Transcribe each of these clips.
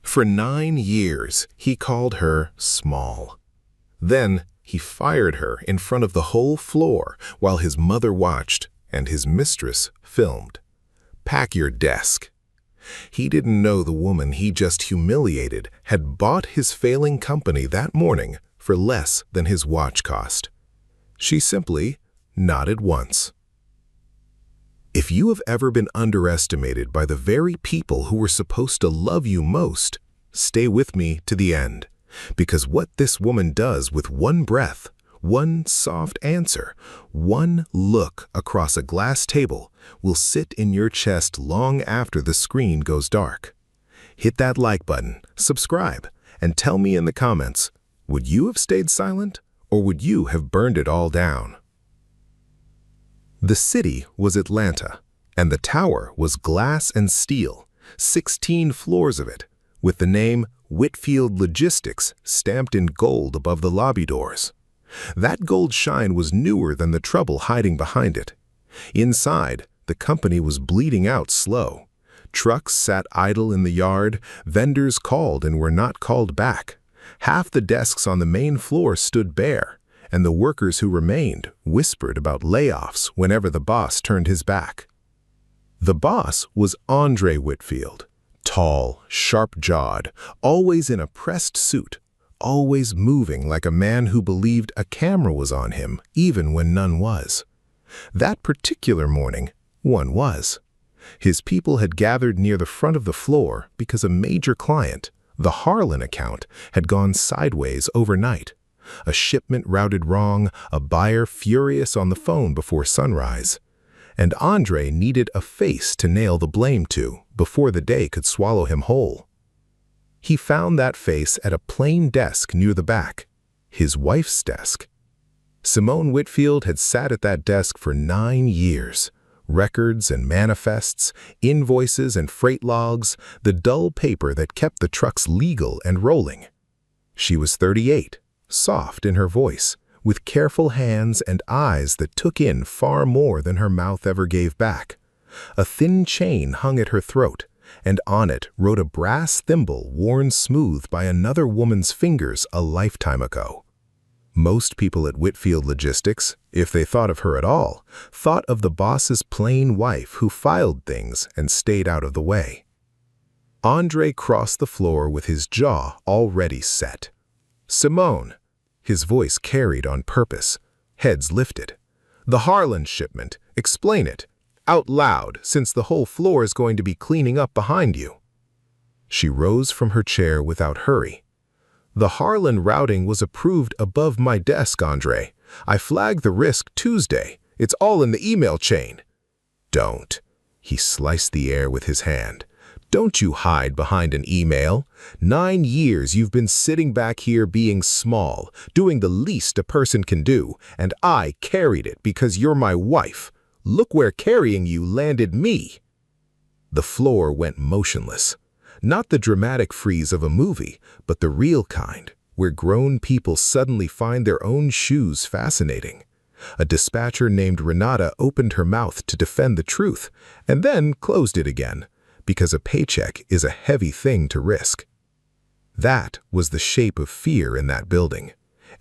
For 9 years, he called her small. Then, he fired her in front of the whole floor while his mother watched and his mistress filmed. Pack your desk. He didn't know the woman he just humiliated had bought his failing company that morning for less than his watch cost. She simply nodded once. If you have ever been underestimated by the very people who were supposed to love you most, stay with me to the end, because what this woman does with one breath, one soft answer, one look across a glass table will sit in your chest long after the screen goes dark. Hit that like button, subscribe, and tell me in the comments, would you have stayed silent or would you have burned it all down? The city was Atlanta, and the tower was glass and steel, 16 floors of it, with the name Whitfield Logistics stamped in gold above the lobby doors. That gold shine was newer than the trouble hiding behind it. Inside, the company was bleeding out slow. Trucks sat idle in the yard, vendors called and were not called back. Half the desks on the main floor stood bare, and the workers who remained whispered about layoffs whenever the boss turned his back. The boss was Andre Whitfield, tall, sharp-jawed, always in a pressed suit, always moving like a man who believed a camera was on him even when none was. That particular morning, one was. His people had gathered near the front of the floor because a major client, the Harlan account, had gone sideways overnight. A shipment routed wrong, a buyer furious on the phone before sunrise. And Andre needed a face to nail the blame to before the day could swallow him whole. He found that face at a plain desk near the back, his wife's desk. Simone Whitfield had sat at that desk for 9 years. Records and manifests, invoices and freight logs, the dull paper that kept the trucks legal and rolling. She was 38, soft in her voice, with careful hands and eyes that took in far more than her mouth ever gave back. A thin chain hung at her throat, and on it rode a brass thimble worn smooth by another woman's fingers a lifetime ago. Most people at Whitfield Logistics, if they thought of her at all, thought of the boss's plain wife who filed things and stayed out of the way. Andre crossed the floor with his jaw already set. "Simone," his voice carried on purpose, heads lifted. "The Harlan shipment, explain it. Out loud, since the whole floor is going to be cleaning up behind you." She rose from her chair without hurry. "The Harlan routing was approved above my desk, Andre. I flagged the risk Tuesday. It's all in the email chain." "Don't." He sliced the air with his hand. "Don't you hide behind an email. 9 years you've been sitting back here being small, doing the least a person can do, and I carried it because you're my wife. Look where carrying you landed me." The floor went motionless. Not the dramatic freeze of a movie, but the real kind, where grown people suddenly find their own shoes fascinating. A dispatcher named Renata opened her mouth to defend the truth, and then closed it again, because a paycheck is a heavy thing to risk. That was the shape of fear in that building.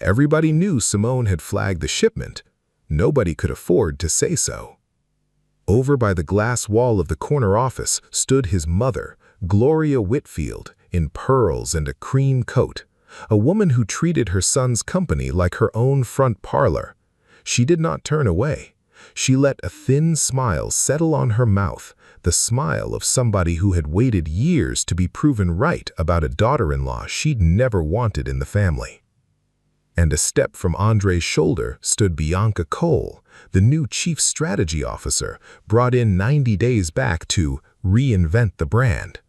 Everybody knew Simone had flagged the shipment. Nobody could afford to say so. Over by the glass wall of the corner office stood his mother, Gloria Whitfield, in pearls and a cream coat, a woman who treated her son's company like her own front parlor. She did not turn away. She let a thin smile settle on her mouth, the smile of somebody who had waited years to be proven right about a daughter-in-law she'd never wanted in the family. And a step from Andre's shoulder stood Bianca Cole, the new chief strategy officer, brought in 90 days back to reinvent the brand.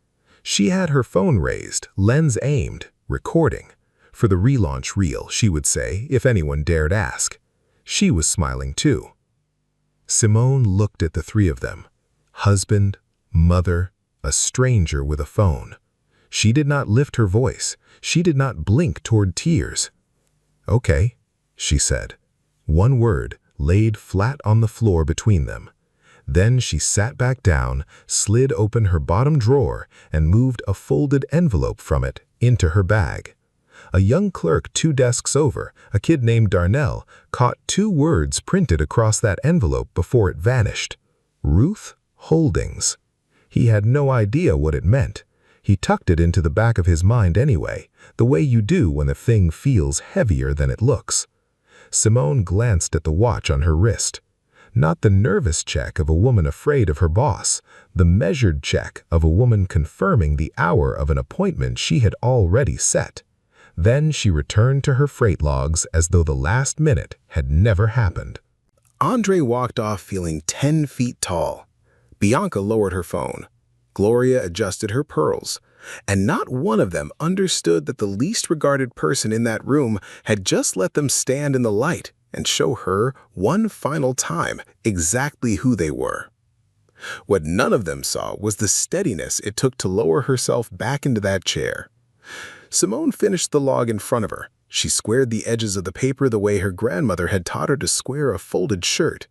She had her phone raised, lens aimed, recording. For the relaunch reel, she would say, if anyone dared ask. She was smiling too. Simone looked at the three of them. Husband, mother, a stranger with a phone. She did not lift her voice. She did not blink toward tears. "Okay," she said. One word laid flat on the floor between them. Then she sat back down, slid open her bottom drawer, and moved a folded envelope from it into her bag. A young clerk 2 desks over, a kid named Darnell, caught 2 words printed across that envelope before it vanished. Ruth Holdings. He had no idea what it meant. He tucked it into the back of his mind anyway, the way you do when a thing feels heavier than it looks. Simone glanced at the watch on her wrist. Not the nervous check of a woman afraid of her boss, the measured check of a woman confirming the hour of an appointment she had already set. Then she returned to her freight logs as though the last minute had never happened. Andre walked off feeling 10 feet tall. Bianca lowered her phone. Gloria adjusted her pearls. And not one of them understood that the least regarded person in that room had just let them stand in the light and show her one final time exactly who they were. What none of them saw was the steadiness it took to lower herself back into that chair. Simone finished the log in front of her. She squared the edges of the paper the way her grandmother had taught her to square a folded shirt.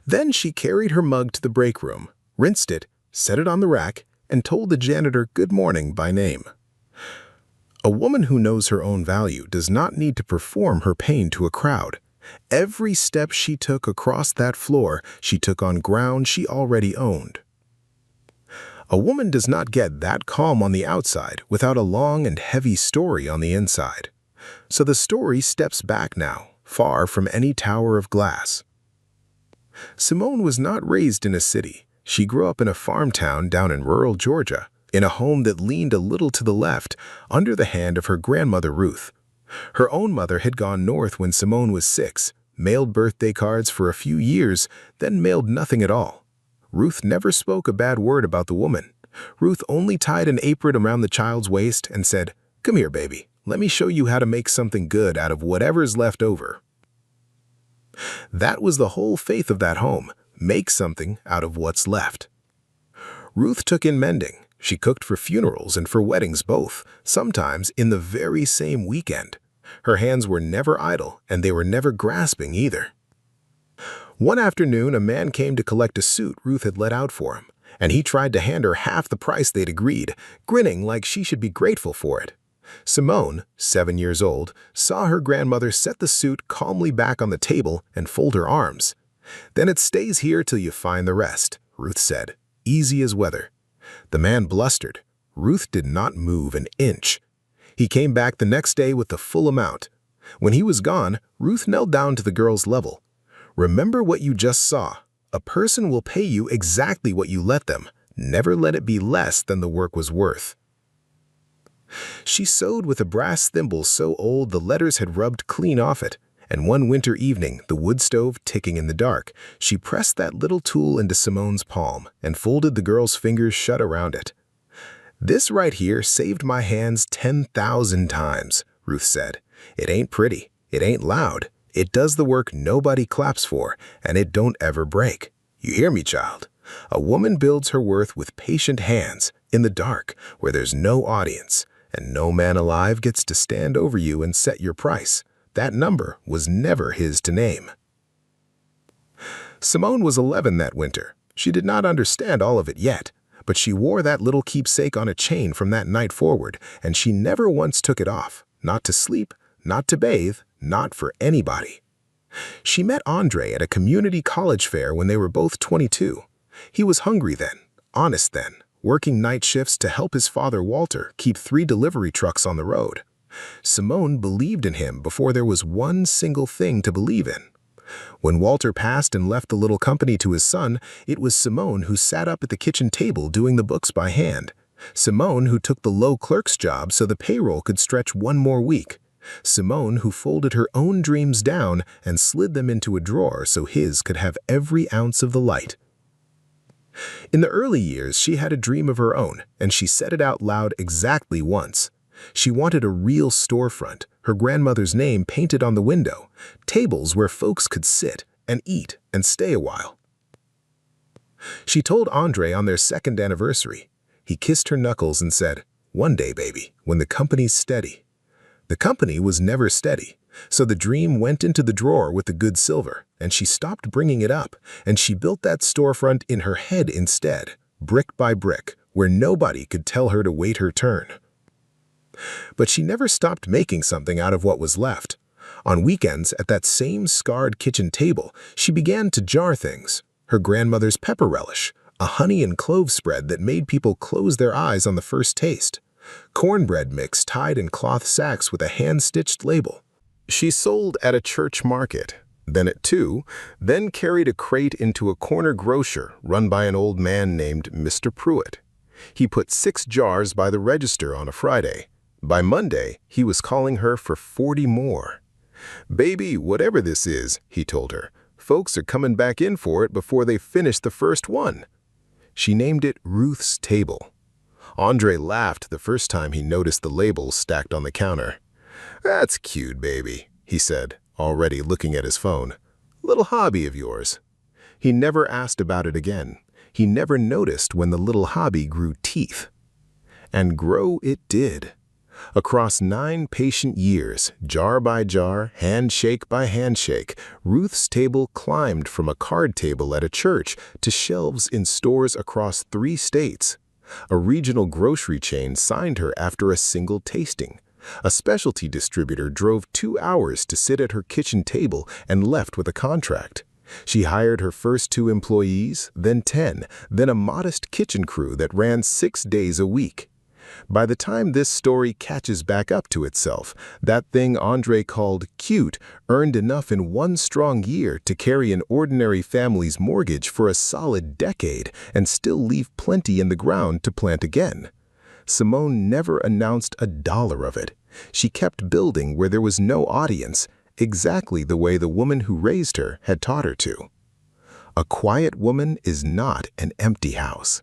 Then she carried her mug to the break room, rinsed it, set it on the rack, and told the janitor good morning by name. A woman who knows her own value does not need to perform her pain to a crowd. Every step she took across that floor, she took on ground she already owned. A woman does not get that calm on the outside without a long and heavy story on the inside. So the story steps back now, far from any tower of glass. Simone was not raised in a city. She grew up in a farm town down in rural Georgia, in a home that leaned a little to the left, under the hand of her grandmother Ruth. Her own mother had gone north when Simone was 6, mailed birthday cards for a few years, then mailed nothing at all. Ruth never spoke a bad word about the woman. Ruth only tied an apron around the child's waist and said, "Come here, baby. Let me show you how to make something good out of whatever's left over." That was the whole faith of that home. Make something out of what's left. Ruth took in mending. She cooked for funerals and for weddings both, sometimes in the very same weekend. Her hands were never idle, and they were never grasping either. One afternoon, a man came to collect a suit Ruth had let out for him, and he tried to hand her half the price they'd agreed, grinning like she should be grateful for it. Simone, 7 years old, saw her grandmother set the suit calmly back on the table and fold her arms. "Then it stays here till you find the rest," Ruth said, easy as weather. The man blustered. Ruth did not move an inch. He came back the next day with the full amount. When he was gone, Ruth knelt down to the girl's level. "Remember what you just saw. A person will pay you exactly what you let them. Never let it be less than the work was worth." She sewed with a brass thimble so old the letters had rubbed clean off it, and one winter evening, the wood stove ticking in the dark, she pressed that little tool into Simone's palm and folded the girl's fingers shut around it. "This right here saved my hands 10,000 times," Ruth said. "It ain't pretty, it ain't loud, it does the work nobody claps for, and it don't ever break. You hear me, child? A woman builds her worth with patient hands, in the dark, where there's no audience, and no man alive gets to stand over you and set your price. That number was never his to name." Simone was 11 that winter. She did not understand all of it yet, but she wore that little keepsake on a chain from that night forward, and she never once took it off, not to sleep, not to bathe, not for anybody. She met Andre at a community college fair when they were both 22. He was hungry then, honest then, working night shifts to help his father Walter keep 3 delivery trucks on the road. Simone believed in him before there was one single thing to believe in. When Walter passed and left the little company to his son, it was Simone who sat up at the kitchen table doing the books by hand. Simone who took the low clerk's job so the payroll could stretch one more week. Simone who folded her own dreams down and slid them into a drawer so his could have every ounce of the light. In the early years, she had a dream of her own, and she said it out loud exactly once. She wanted a real storefront, her grandmother's name painted on the window, tables where folks could sit and eat and stay a while. She told Andre on their 2nd anniversary. He kissed her knuckles and said, "One day, baby, when the company's steady." The company was never steady. So the dream went into the drawer with the good silver, and she stopped bringing it up, and she built that storefront in her head instead, brick by brick, where nobody could tell her to wait her turn. But she never stopped making something out of what was left. On weekends, at that same scarred kitchen table, she began to jar things. Her grandmother's pepper relish, a honey and clove spread that made people close their eyes on the first taste, cornbread mix tied in cloth sacks with a hand-stitched label. She sold at a church market, then at 2, then carried a crate into a corner grocer run by an old man named Mr. Pruitt. He put 6 jars by the register on a Friday. By Monday, he was calling her for 40 more. "Baby, whatever this is," he told her, "folks are coming back in for it before they finish the first one." She named it Ruth's Table. Andre laughed the first time he noticed the labels stacked on the counter. "That's cute, baby," he said, already looking at his phone. "Little hobby of yours." He never asked about it again. He never noticed when the little hobby grew teeth. And grow it did. Across 9 patient years, jar by jar, handshake by handshake, Ruth's Table climbed from a card table at a church to shelves in stores across 3 states. A regional grocery chain signed her after a single tasting. A specialty distributor drove 2 hours to sit at her kitchen table and left with a contract. She hired her first 2 employees, then 10, then a modest kitchen crew that ran 6 days a week. By the time this story catches back up to itself, that thing Andre called cute earned enough in 1 strong year to carry an ordinary family's mortgage for a solid decade and still leave plenty in the ground to plant again. Simone never announced a dollar of it. She kept building where there was no audience, exactly the way the woman who raised her had taught her to. A quiet woman is not an empty house.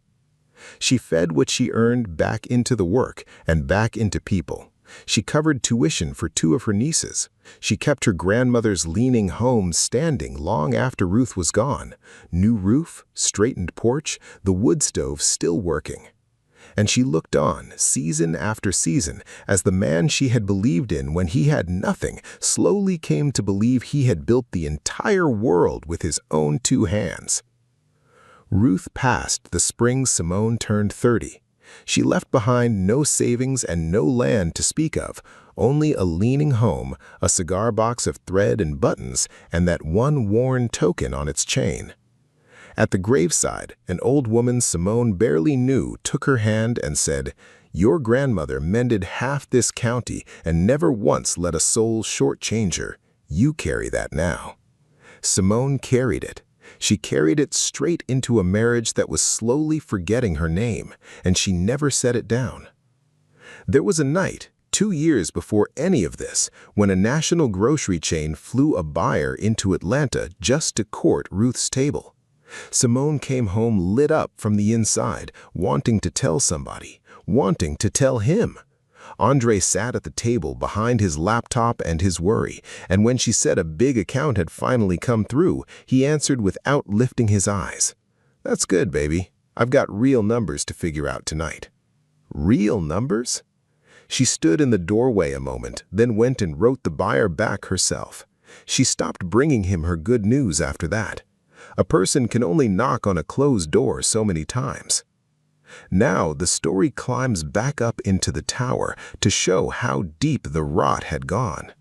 She fed what she earned back into the work and back into people. She covered tuition for 2 of her nieces. She kept her grandmother's leaning home standing long after Ruth was gone. New roof, straightened porch, the wood stove still working. And she looked on, season after season, as the man she had believed in when he had nothing slowly came to believe he had built the entire world with his own 2 hands. Ruth passed the spring Simone turned 30. She left behind no savings and no land to speak of, only a leaning home, a cigar box of thread and buttons, and that one worn token on its chain. At the graveside, an old woman Simone barely knew took her hand and said, "Your grandmother mended half this county and never once let a soul shortchange her. You carry that now." Simone carried it. She carried it straight into a marriage that was slowly forgetting her name, and she never set it down. There was a night, 2 years before any of this, when a national grocery chain flew a buyer into Atlanta just to court Ruth's Table. Simone came home lit up from the inside, wanting to tell somebody, wanting to tell him. Andre sat at the table behind his laptop and his worry, and when she said a big account had finally come through, he answered without lifting his eyes. "That's good, baby. I've got real numbers to figure out tonight." Real numbers? She stood in the doorway a moment, then went and wrote the buyer back herself. She stopped bringing him her good news after that. A person can only knock on a closed door so many times. Now the story climbs back up into the tower to show how deep the rot had gone.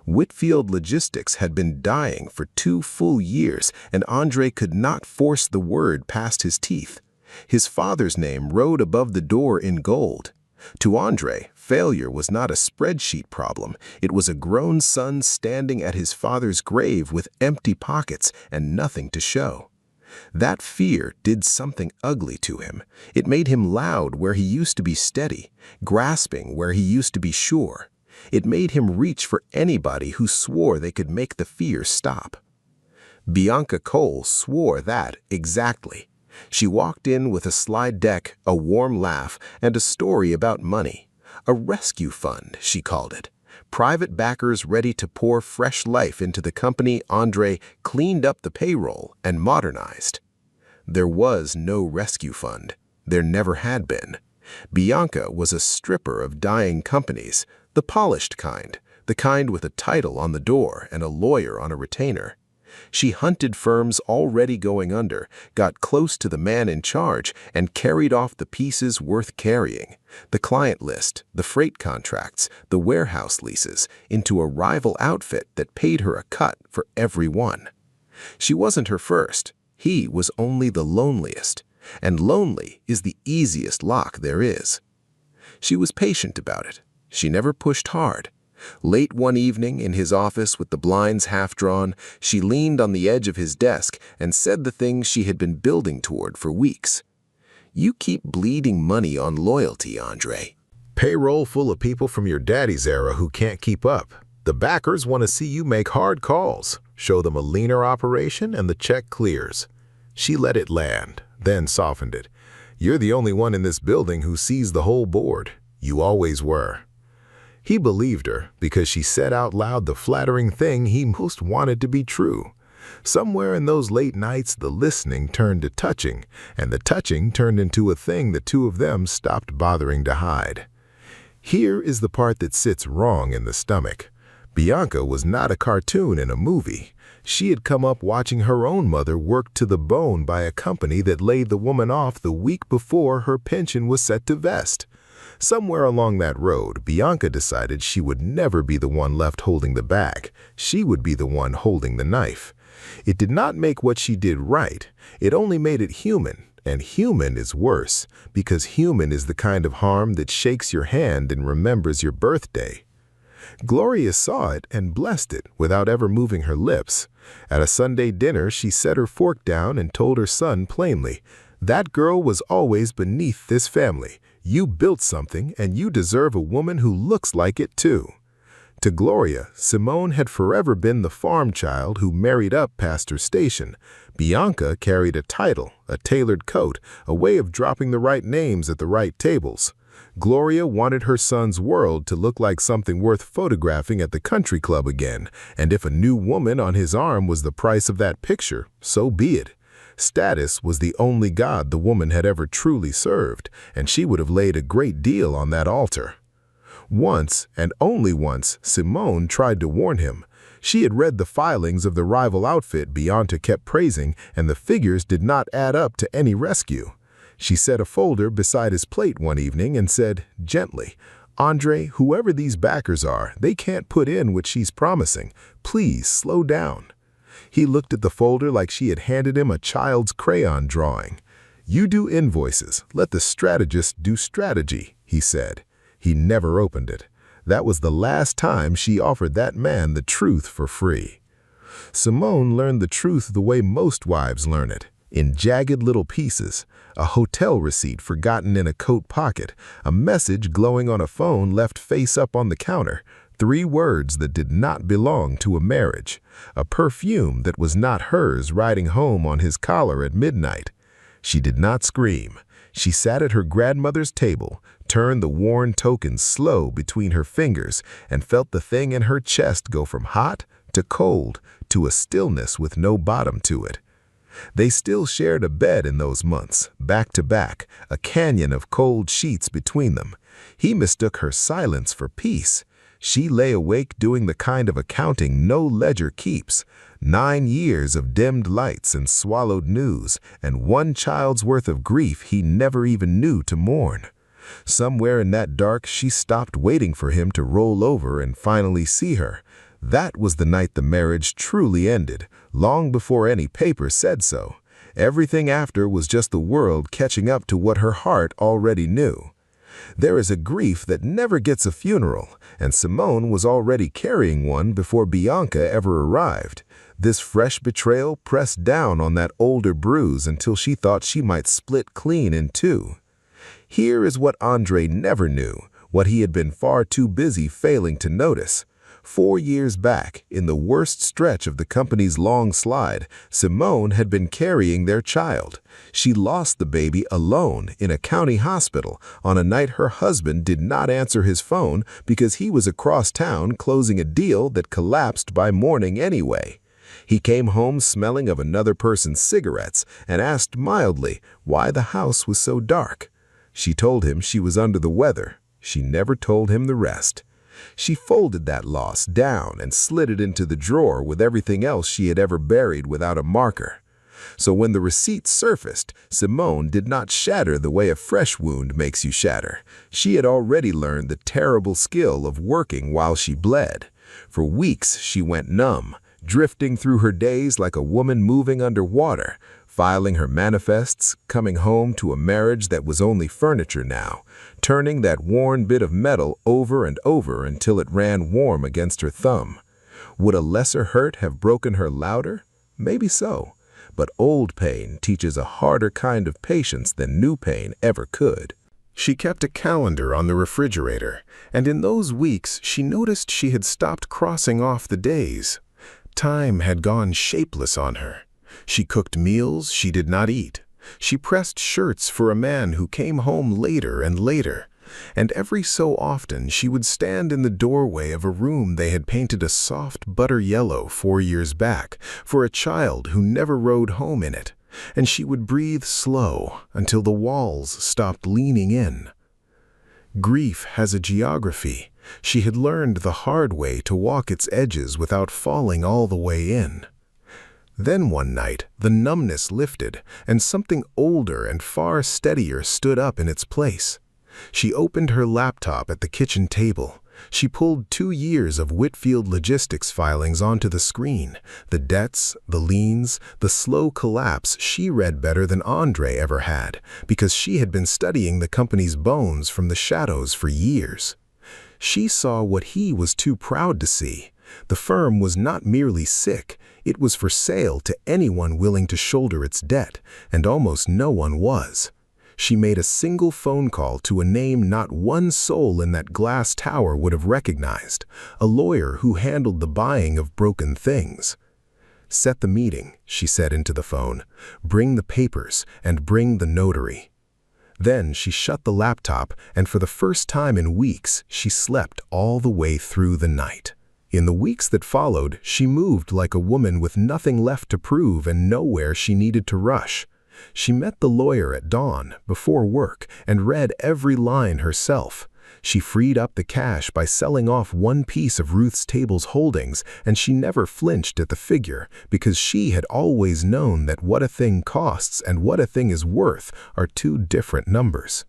Whitfield Logistics had been dying for 2 full years, and Andre could not force the word past his teeth. His father's name rode above the door in gold. To Andre, failure was not a spreadsheet problem. It was a grown son standing at his father's grave with empty pockets and nothing to show. That fear did something ugly to him. It made him loud where he used to be steady, grasping where he used to be sure. It made him reach for anybody who swore they could make the fear stop. Bianca Cole swore that exactly. She walked in with a slide deck, a warm laugh, and a story about money. A rescue fund, she called it. Private backers ready to pour fresh life into the company Andre cleaned up the payroll and modernized. There was no rescue fund. There never had been. Bianca was a stripper of dying companies, the polished kind, the kind with a title on the door and a lawyer on a retainer. She hunted firms already going under, got close to the man in charge, and carried off the pieces worth carrying, the client list, the freight contracts, the warehouse leases, into a rival outfit that paid her a cut for every one. She wasn't her first. He was only the loneliest, and lonely is the easiest lock there is. She was patient about it. She never pushed hard. Late one evening, in his office with the blinds half drawn, she leaned on the edge of his desk and said the things she had been building toward for weeks. "You keep bleeding money on loyalty, Andre." Payroll full of people from your daddy's era who can't keep up. The backers want to see you make hard calls, show them a leaner operation, and the check clears. She let it land, then softened it. "You're the only one in this building who sees the whole board. You always were." He believed her because she said out loud the flattering thing he most wanted to be true. Somewhere in those late nights, the listening turned to touching, and the touching turned into a thing the two of them stopped bothering to hide. Here is the part that sits wrong in the stomach. Bianca was not a cartoon in a movie. She had come up watching her own mother worked to the bone by a company that laid the woman off the week before her pension was set to vest. Somewhere along that road, Bianca decided she would never be the one left holding the bag. She would be the one holding the knife. It did not make what she did right. It only made it human, and human is worse, because human is the kind of harm that shakes your hand and remembers your birthday. Gloria saw it and blessed it without ever moving her lips. At a Sunday dinner, she set her fork down and told her son plainly, "That girl was always beneath this family. You built something, and you deserve a woman who looks like it too." To Gloria, Simone had forever been the farm child who married up past her station. Bianca carried a title, a tailored coat, a way of dropping the right names at the right tables. Gloria wanted her son's world to look like something worth photographing at the country club again, and if a new woman on his arm was the price of that picture, so be it. Status was the only god the woman had ever truly served, and she would have laid a great deal on that altar. Once, and only once, Simone tried to warn him. She had read the filings of the rival outfit Bianca kept praising, and the figures did not add up to any rescue. She set a folder beside his plate one evening and said, gently, "Andre, whoever these backers are, they can't put in what she's promising. Please slow down." He looked at the folder like she had handed him a child's crayon drawing. "You do invoices. Let the strategist do strategy," he said. He never opened it. That was the last time she offered that man the truth for free. Simone learned the truth the way most wives learn it, in jagged little pieces, a hotel receipt forgotten in a coat pocket, a message glowing on a phone left face up on the counter, 3 words that did not belong to a marriage, a perfume that was not hers riding home on his collar at midnight. She did not scream. She sat at her grandmother's table, turned the worn token slow between her fingers, and felt the thing in her chest go from hot to cold to a stillness with no bottom to it. They still shared a bed in those months, back to back, a canyon of cold sheets between them. He mistook her silence for peace. She lay awake doing the kind of accounting no ledger keeps. 9 years of dimmed lights and swallowed news, and 1 child's worth of grief he never even knew to mourn. Somewhere in that dark, she stopped waiting for him to roll over and finally see her. That was the night the marriage truly ended, long before any paper said so. Everything after was just the world catching up to what her heart already knew. There is a grief that never gets a funeral, and Simone was already carrying one before Bianca ever arrived. This fresh betrayal pressed down on that older bruise until she thought she might split clean in 2. Here is what Andre never knew, what he had been far too busy failing to notice. 4 years back, in the worst stretch of the company's long slide, Simone had been carrying their child. She lost the baby alone in a county hospital on a night her husband did not answer his phone because he was across town closing a deal that collapsed by morning anyway. He came home smelling of another person's cigarettes and asked mildly why the house was so dark. She told him she was under the weather. She never told him the rest. She folded that loss down and slid it into the drawer with everything else she had ever buried without a marker. So when the receipt surfaced, Simone did not shatter the way a fresh wound makes you shatter. She had already learned the terrible skill of working while she bled. For weeks she went numb, drifting through her days like a woman moving underwater, filing her manifests, coming home to a marriage that was only furniture now, turning that worn bit of metal over and over until it ran warm against her thumb. Would a lesser hurt have broken her louder? Maybe so. But old pain teaches a harder kind of patience than new pain ever could. She kept a calendar on the refrigerator, and in those weeks she noticed she had stopped crossing off the days. Time had gone shapeless on her. She cooked meals she did not eat. She pressed shirts for a man who came home later and later. And every so often she would stand in the doorway of a room they had painted a soft butter yellow 4 years back for a child who never rode home in it, and she would breathe slow until the walls stopped leaning in. Grief has a geography. She had learned the hard way to walk its edges without falling all the way in. Then one night, the numbness lifted, and something older and far steadier stood up in its place. She opened her laptop at the kitchen table. She pulled 2 years of Whitfield Logistics filings onto the screen. The debts, the liens, the slow collapse she read better than Andre ever had, because she had been studying the company's bones from the shadows for years. She saw what he was too proud to see. The firm was not merely sick, it was for sale to anyone willing to shoulder its debt, and almost no one was. She made a single phone call to a name not one soul in that glass tower would have recognized, a lawyer who handled the buying of broken things. "Set the meeting," she said into the phone. "Bring the papers and bring the notary." Then she shut the laptop, and for the first time in weeks, she slept all the way through the night. In the weeks that followed, she moved like a woman with nothing left to prove and nowhere she needed to rush. She met the lawyer at dawn, before work, and read every line herself. She freed up the cash by selling off one piece of Ruth's Table's holdings, and she never flinched at the figure, because she had always known that what a thing costs and what a thing is worth are 2 different numbers.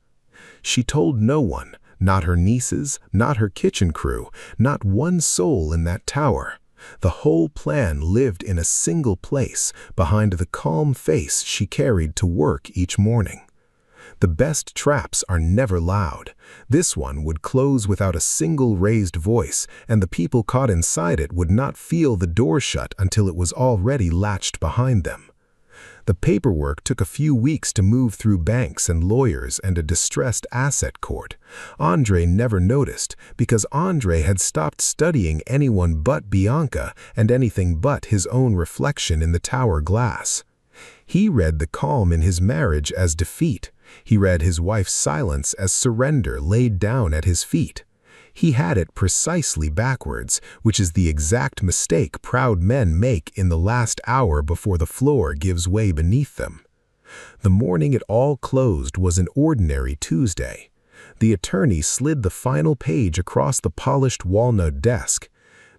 She told no one, not her nieces, not her kitchen crew, not one soul in that tower. The whole plan lived in a single place, behind the calm face she carried to work each morning. The best traps are never loud. This one would close without a single raised voice, and the people caught inside it would not feel the door shut until it was already latched behind them. The paperwork took a few weeks to move through banks and lawyers and a distressed asset court. Andre never noticed, because Andre had stopped studying anyone but Bianca and anything but his own reflection in the tower glass. He read the calm in his marriage as defeat. He read his wife's silence as surrender laid down at his feet. He had it precisely backwards, which is the exact mistake proud men make in the last hour before the floor gives way beneath them. The morning it all closed was an ordinary Tuesday. The attorney slid the final page across the polished walnut desk.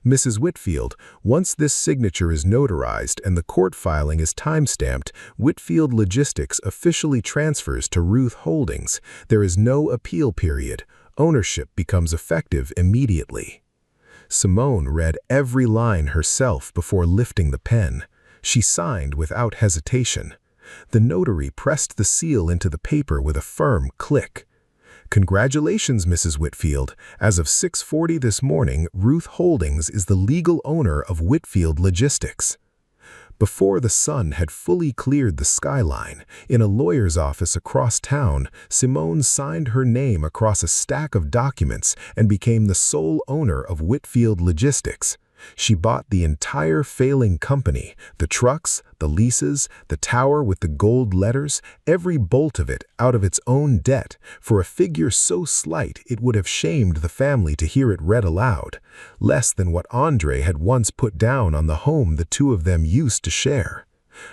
"Mrs. Whitfield, once this signature is notarized and the court filing is time-stamped, Whitfield Logistics officially transfers to Ruth Holdings. There is no appeal period. Ownership becomes effective immediately." Simone read every line herself before lifting the pen. She signed without hesitation. The notary pressed the seal into the paper with a firm click. "Congratulations, Mrs. Whitfield. As of 6:40 this morning, Ruth Holdings is the legal owner of Whitfield Logistics." Before the sun had fully cleared the skyline, in a lawyer's office across town, Simone signed her name across a stack of documents and became the sole owner of Whitfield Logistics. She bought the entire failing company, the trucks, the leases, the tower with the gold letters, every bolt of it out of its own debt, for a figure so slight it would have shamed the family to hear it read aloud, less than what Andre had once put down on the home the 2 of them used to share.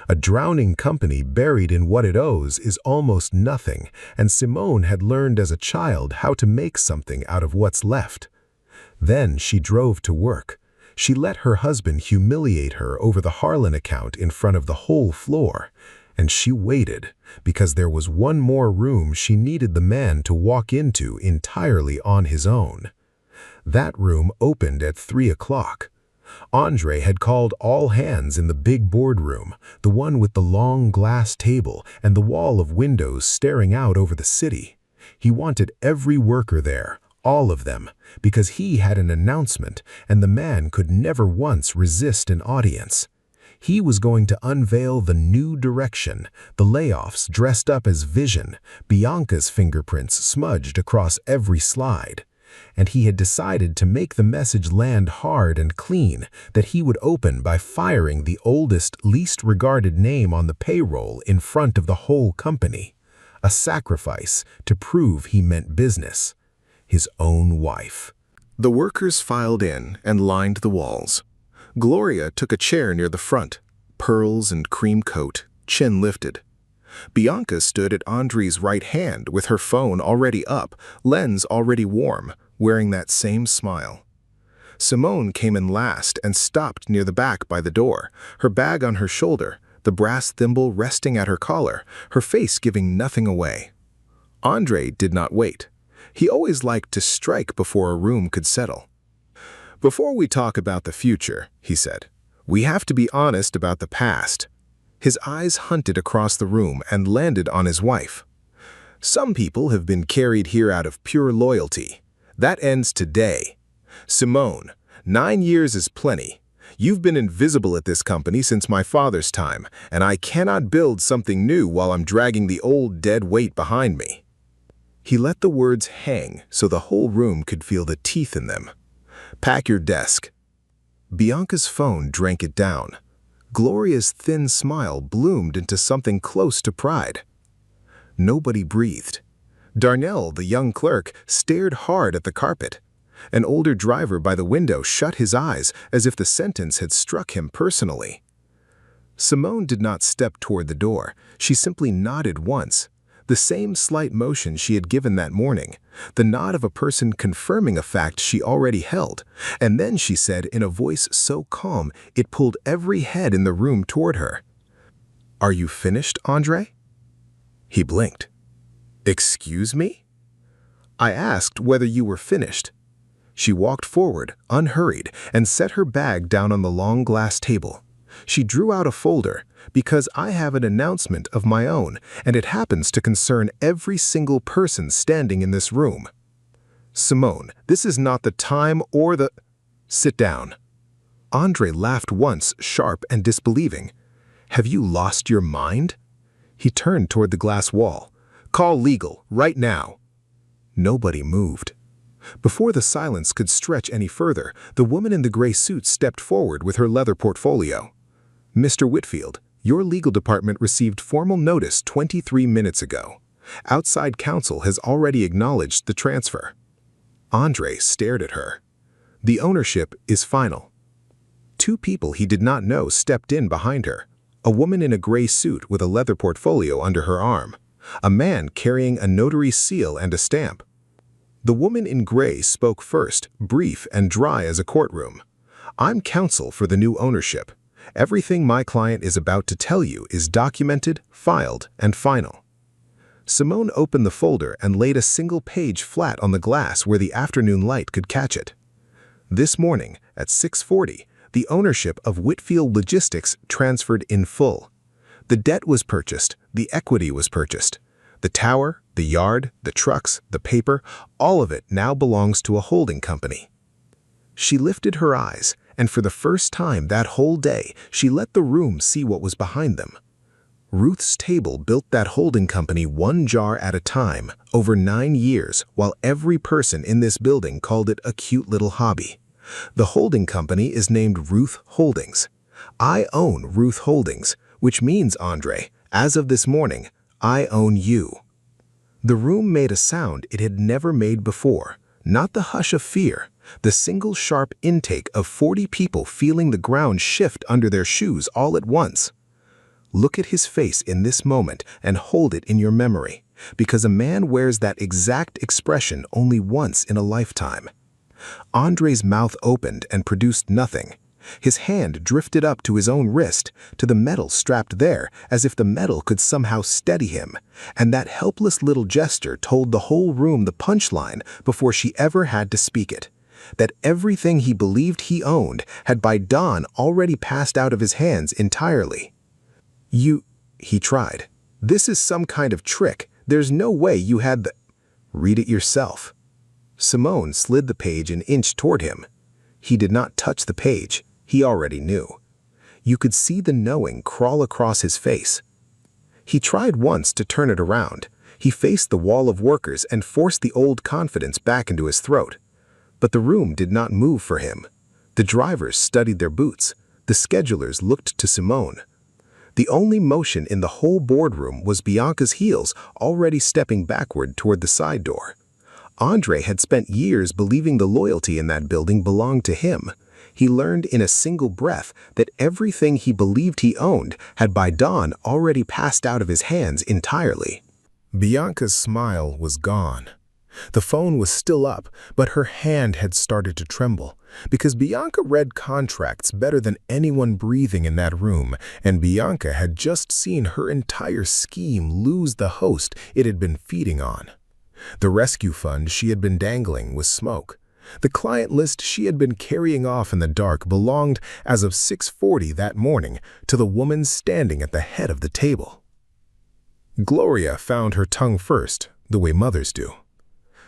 A drowning company buried in what it owes is almost nothing, and Simone had learned as a child how to make something out of what's left. Then she drove to work. She let her husband humiliate her over the Harlan account in front of the whole floor. And she waited, because there was one more room she needed the man to walk into entirely on his own. That room opened at 3 o'clock. Andre had called all hands in the big boardroom, the one with the long glass table and the wall of windows staring out over the city. He wanted every worker there, all of them, because he had an announcement and the man could never once resist an audience. He was going to unveil the new direction, the layoffs dressed up as vision, Bianca's fingerprints smudged across every slide. And he had decided to make the message land hard and clean, that he would open by firing the oldest, least regarded name on the payroll in front of the whole company. A sacrifice to prove he meant business. His own wife. The workers filed in and lined the walls. Gloria took a chair near the front, pearls and cream coat, chin lifted. Bianca stood at Andre's right hand with her phone already up, lens already warm, wearing that same smile. Simone came in last and stopped near the back by the door, her bag on her shoulder, the brass thimble resting at her collar, her face giving nothing away. Andre did not wait. He always liked to strike before a room could settle. "Before we talk about the future," he said, "we have to be honest about the past." His eyes hunted across the room and landed on his wife. "Some people have been carried here out of pure loyalty. That ends today. Simone, 9 years is plenty. You've been invisible at this company since my father's time, and I cannot build something new while I'm dragging the old dead weight behind me." He let the words hang so the whole room could feel the teeth in them. "Pack your desk." Bianca's phone drank it down. Gloria's thin smile bloomed into something close to pride. Nobody breathed. Darnell, the young clerk, stared hard at the carpet. An older driver by the window shut his eyes as if the sentence had struck him personally. Simone did not step toward the door. She simply nodded once. The same slight motion she had given that morning, the nod of a person confirming a fact she already held, and then she said in a voice so calm it pulled every head in the room toward her, "Are you finished, Andre?" He blinked. "Excuse me?" "I asked whether you were finished." She walked forward, unhurried, and set her bag down on the long glass table. She drew out a folder, "Because I have an announcement of my own, and it happens to concern every single person standing in this room." "Simone, this is not the time or the—" "Sit down." Andre laughed once, sharp and disbelieving. "Have you lost your mind?" He turned toward the glass wall. "Call legal, right now." Nobody moved. Before the silence could stretch any further, the woman in the gray suit stepped forward with her leather portfolio. "Mr. Whitfield, your legal department received formal notice 23 minutes ago. Outside counsel has already acknowledged the transfer." Andre stared at her. "The ownership is final." Two people he did not know stepped in behind her. A woman in a gray suit with a leather portfolio under her arm. A man carrying a notary seal and a stamp. The woman in gray spoke first, brief and dry as a courtroom. "I'm counsel for the new ownership. Everything my client is about to tell you is documented, filed, and final." Simone opened the folder and laid a single page flat on the glass where the afternoon light could catch it. "This morning, at 6:40, the ownership of Whitfield Logistics transferred in full. The debt was purchased, the equity was purchased. The tower, the yard, the trucks, the paper, all of it now belongs to a holding company." She lifted her eyes, and for the first time that whole day, she let the room see what was behind them. Ruth's Table built that holding company one jar at a time, over 9 years, while every person in this building called it a cute little hobby. The holding company is named Ruth Holdings. I own Ruth Holdings, which means, Andre, as of this morning, I own you. The room made a sound it had never made before, not the hush of fear, the single sharp intake of 40 people feeling the ground shift under their shoes all at once. Look at his face in this moment and hold it in your memory, because a man wears that exact expression only once in a lifetime. Andre's mouth opened and produced nothing. His hand drifted up to his own wrist, to the metal strapped there, as if the metal could somehow steady him, and that helpless little gesture told the whole room the punchline before she ever had to speak it. That everything he believed he owned had by dawn already passed out of his hands entirely. He tried. This is some kind of trick. There's no way you had the... Read it yourself. Simone slid the page an inch toward him. He did not touch the page. He already knew. You could see the knowing crawl across his face. He tried once to turn it around. He faced the wall of workers and forced the old confidence back into his throat. But the room did not move for him. The drivers studied their boots. The schedulers looked to Simone. The only motion in the whole boardroom was Bianca's heels already stepping backward toward the side door. Andre had spent years believing the loyalty in that building belonged to him. He learned in a single breath that everything he believed he owned had by dawn already passed out of his hands entirely. Bianca's smile was gone. The phone was still up, but her hand had started to tremble, because Bianca read contracts better than anyone breathing in that room, and Bianca had just seen her entire scheme lose the host it had been feeding on. The rescue fund she had been dangling was smoke. The client list she had been carrying off in the dark belonged, as of 6:40 that morning, to the woman standing at the head of the table. Gloria found her tongue first, the way mothers do.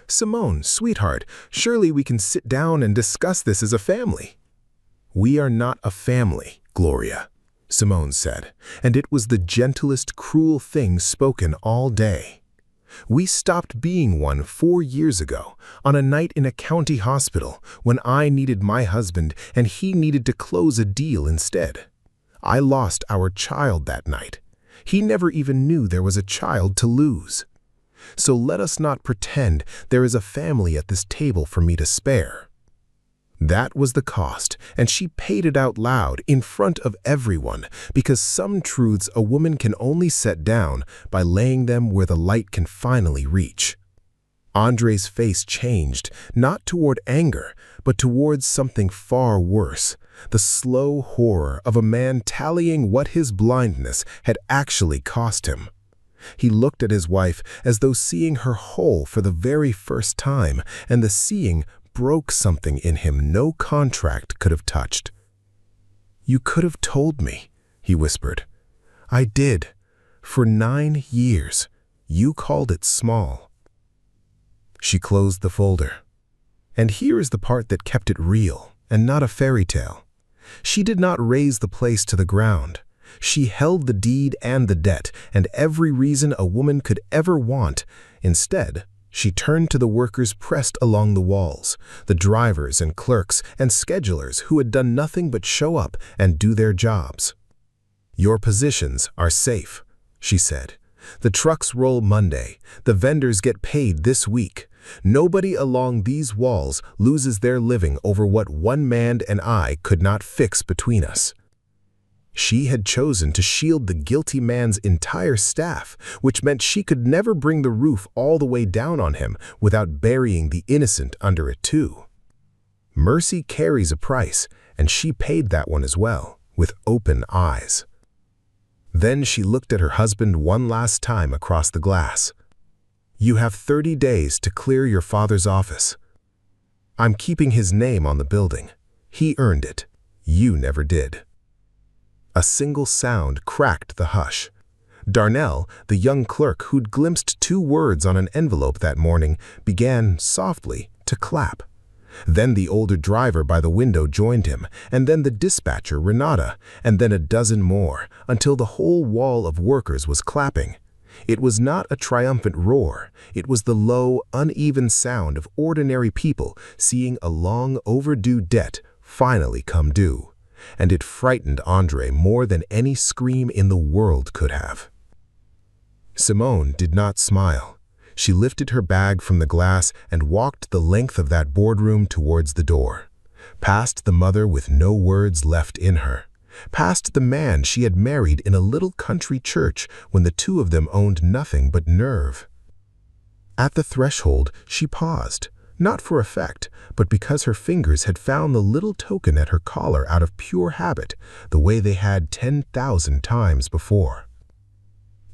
"Simone, sweetheart, surely we can sit down and discuss this as a family." "We are not a family, Gloria," Simone said, and it was the gentlest, cruel thing spoken all day. "We stopped being one 4 years ago, on a night in a county hospital, when I needed my husband and he needed to close a deal instead. I lost our child that night. He never even knew there was a child to lose. So let us not pretend there is a family at this table for me to spare." That was the cost, and she paid it out loud in front of everyone, because some truths a woman can only set down by laying them where the light can finally reach. Andre's face changed, not toward anger, but towards something far worse, the slow horror of a man tallying what his blindness had actually cost him. He looked at his wife as though seeing her whole for the very first time, and the seeing broke something in him no contract could have touched. "You could have told me," he whispered. "I did. For 9 years. You called it small." She closed the folder. And here is the part that kept it real, and not a fairy tale. She did not raze the place to the ground. She held the deed and the debt, and every reason a woman could ever want. Instead, she turned to the workers pressed along the walls, the drivers and clerks and schedulers who had done nothing but show up and do their jobs. "Your positions are safe," she said. "The trucks roll Monday. The vendors get paid this week. Nobody along these walls loses their living over what one man and I could not fix between us." She had chosen to shield the guilty man's entire staff, which meant she could never bring the roof all the way down on him without burying the innocent under it too. Mercy carries a price, and she paid that one as well, with open eyes. Then she looked at her husband one last time across the glass. "You have 30 days to clear your father's office. I'm keeping his name on the building. He earned it. You never did." A single sound cracked the hush. Darnell, the young clerk who'd glimpsed 2 words on an envelope that morning, began, softly, to clap. Then the older driver by the window joined him, and then the dispatcher, Renata, and then a dozen more, until the whole wall of workers was clapping. It was not a triumphant roar. It was the low, uneven sound of ordinary people seeing a long overdue debt finally come due. And it frightened Andre more than any scream in the world could have. Simone did not smile. She lifted her bag from the glass and walked the length of that boardroom towards the door, past the mother with no words left in her, past the man she had married in a little country church when the two of them owned nothing but nerve. At the threshold, she paused, Not for effect, but because her fingers had found the little token at her collar out of pure habit, the way they had 10,000 times before.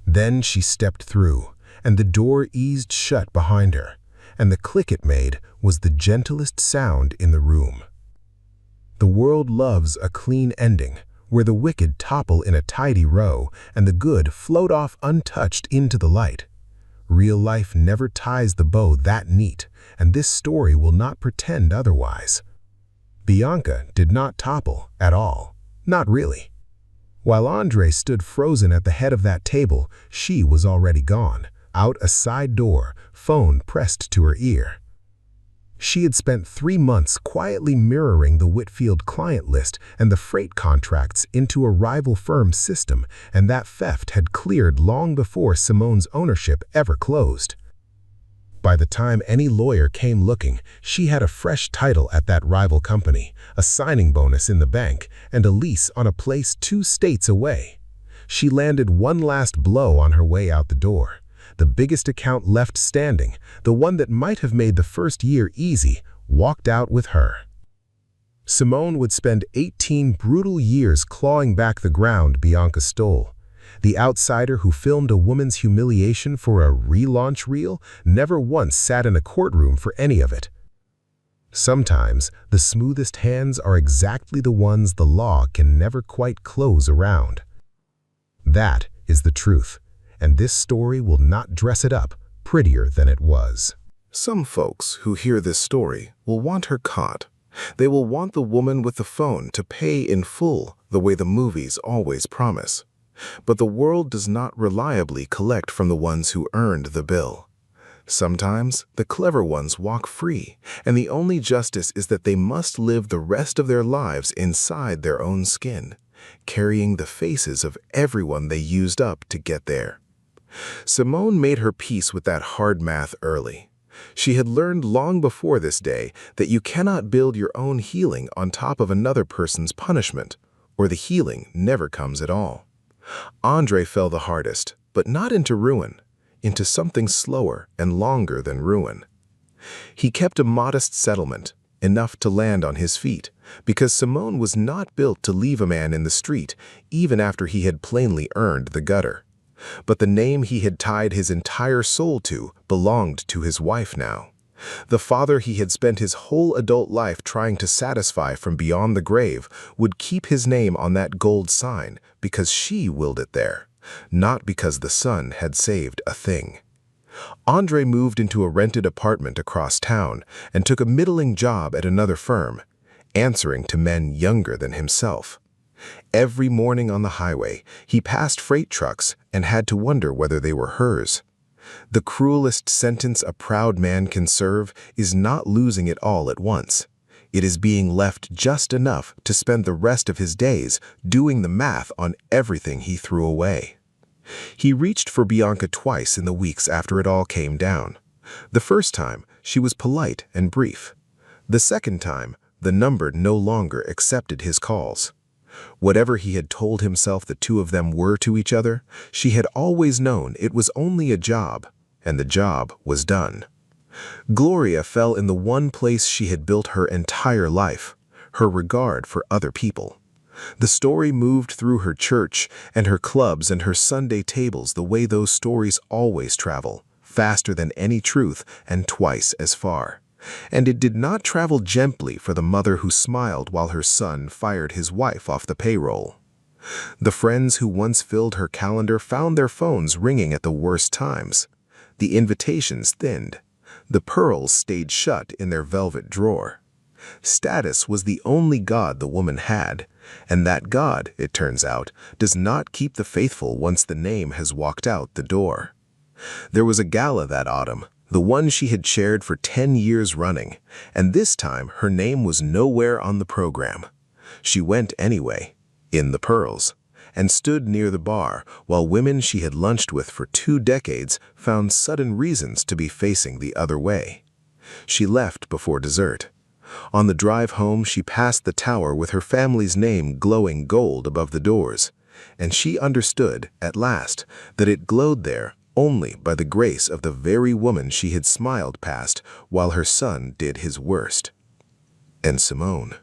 Then she stepped through, and the door eased shut behind her, and the click it made was the gentlest sound in the room. The world loves a clean ending, where the wicked topple in a tidy row and the good float off untouched into the light. Real life never ties the bow that neat, and this story will not pretend otherwise. Bianca did not topple at all, not really. While Andre stood frozen at the head of that table, she was already gone, out a side door, phone pressed to her ear. She had spent 3 months quietly mirroring the Whitfield client list and the freight contracts into a rival firm's system, and that theft had cleared long before Simone's ownership ever closed. By the time any lawyer came looking, she had a fresh title at that rival company, a signing bonus in the bank, and a lease on a place 2 states away. She landed one last blow on her way out the door. The biggest account left standing, the one that might have made the first year easy, walked out with her. Simone would spend 18 brutal years clawing back the ground Bianca stole. The outsider who filmed a woman's humiliation for a relaunch reel never once sat in a courtroom for any of it. Sometimes, the smoothest hands are exactly the ones the law can never quite close around. That is the truth, and this story will not dress it up prettier than it was. Some folks who hear this story will want her caught. They will want the woman with the phone to pay in full the way the movies always promise. But the world does not reliably collect from the ones who earned the bill. Sometimes the clever ones walk free, and the only justice is that they must live the rest of their lives inside their own skin, carrying the faces of everyone they used up to get there. Simone made her peace with that hard math early. She had learned long before this day that you cannot build your own healing on top of another person's punishment, or the healing never comes at all. Andre fell the hardest, but not into ruin, into something slower and longer than ruin. He kept a modest settlement, enough to land on his feet, because Simone was not built to leave a man in the street even after he had plainly earned the gutter. But the name he had tied his entire soul to belonged to his wife now. The father he had spent his whole adult life trying to satisfy from beyond the grave would keep his name on that gold sign because she willed it there, not because the son had saved a thing. Andre moved into a rented apartment across town and took a middling job at another firm, answering to men younger than himself. Every morning on the highway, he passed freight trucks and had to wonder whether they were hers. The cruelest sentence a proud man can serve is not losing it all at once. It is being left just enough to spend the rest of his days doing the math on everything he threw away. He reached for Bianca twice in the weeks after it all came down. The first time, she was polite and brief. The second time, the number no longer accepted his calls. Whatever he had told himself the two of them were to each other, she had always known it was only a job, and the job was done. Gloria fell in the one place she had built her entire life, her regard for other people. The story moved through her church and her clubs and her Sunday tables the way those stories always travel, faster than any truth and twice as far. And it did not travel gently for the mother who smiled while her son fired his wife off the payroll. The friends who once filled her calendar found their phones ringing at the worst times. The invitations thinned. The pearls stayed shut in their velvet drawer. Status was the only god the woman had, and that god, it turns out, does not keep the faithful once the name has walked out the door. There was a gala that autumn, the one she had chaired for 10 years running, and this time her name was nowhere on the program. She went anyway, in the pearls, and stood near the bar while women she had lunched with for 2 decades found sudden reasons to be facing the other way. She left before dessert. On the drive home, she passed the tower with her family's name glowing gold above the doors, and she understood, at last, that it glowed there only by the grace of the very woman she had smiled past while her son did his worst. And Simone.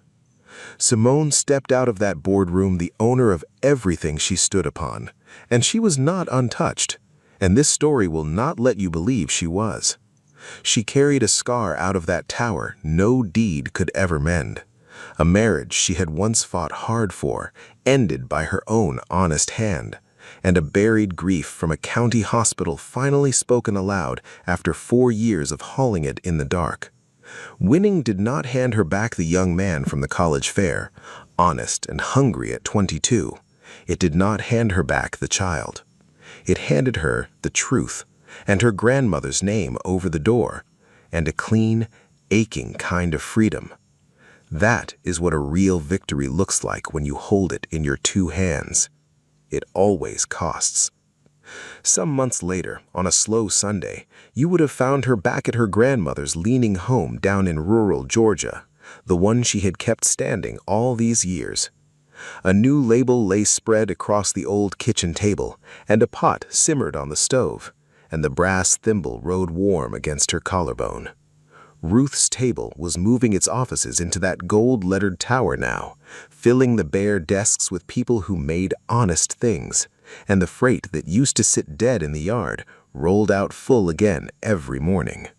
Simone stepped out of that boardroom the owner of everything she stood upon, and she was not untouched, and this story will not let you believe she was. She carried a scar out of that tower no deed could ever mend. A marriage she had once fought hard for, ended by her own honest hand, and a buried grief from a county hospital finally spoken aloud after 4 years of hauling it in the dark. Winning did not hand her back the young man from the college fair, honest and hungry at 22. It did not hand her back the child. It handed her the truth, and her grandmother's name over the door, and a clean, aching kind of freedom. That is what a real victory looks like when you hold it in your 2 hands. It always costs. Some months later, on a slow Sunday, you would have found her back at her grandmother's leaning home down in rural Georgia, the one she had kept standing all these years. A new label lay spread across the old kitchen table, and a pot simmered on the stove, and the brass thimble rode warm against her collarbone. Ruth's table was moving its offices into that gold-lettered tower now, filling the bare desks with people who made honest things, and the freight that used to sit dead in the yard rolled out full again every morning.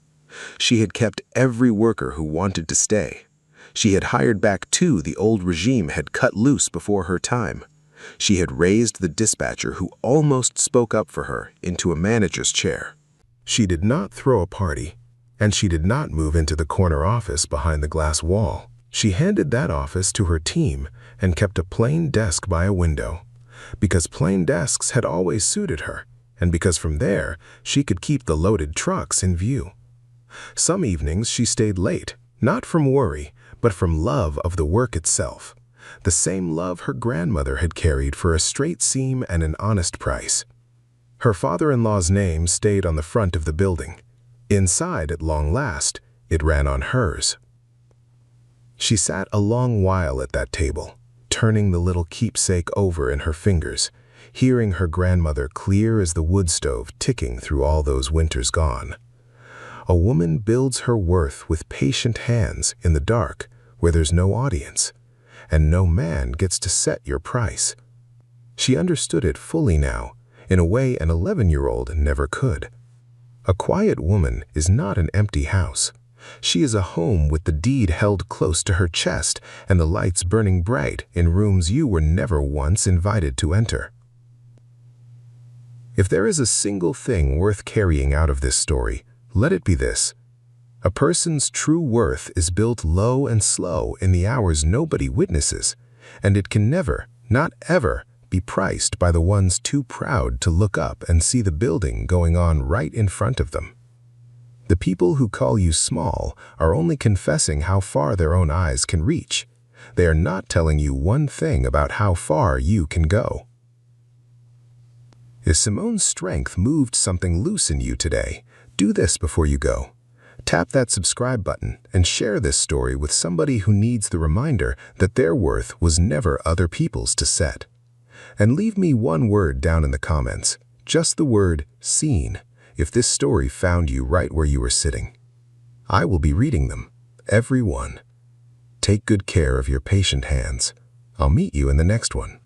She had kept every worker who wanted to stay. She had hired back 2 the old regime had cut loose before her time. She had raised the dispatcher who almost spoke up for her into a manager's chair. She did not throw a party, and she did not move into the corner office behind the glass wall. She handed that office to her team and kept a plain desk by a window, because plain desks had always suited her, and because from there she could keep the loaded trucks in view. Some evenings she stayed late, not from worry, but from love of the work itself, the same love her grandmother had carried for a straight seam and an honest price. Her father-in-law's name stayed on the front of the building. Inside, at long last, it ran on hers. She sat a long while at that table, turning the little keepsake over in her fingers, hearing her grandmother clear as the wood stove ticking through all those winters gone. A woman builds her worth with patient hands in the dark where there's no audience, and no man gets to set your price. She understood it fully now, in a way an 11-year-old never could. A quiet woman is not an empty house. She is a home with the deed held close to her chest and the lights burning bright in rooms you were never once invited to enter. If there is a single thing worth carrying out of this story, let it be this. A person's true worth is built low and slow in the hours nobody witnesses, and it can never, not ever, be priced by the ones too proud to look up and see the building going on right in front of them. The people who call you small are only confessing how far their own eyes can reach. They are not telling you one thing about how far you can go. If Simone's strength moved something loose in you today, do this before you go. Tap that subscribe button and share this story with somebody who needs the reminder that their worth was never other people's to set. And leave me one word down in the comments, just the word "seen," if this story found you right where you were sitting. I will be reading them, every one. Take good care of your patient hands. I'll meet you in the next one.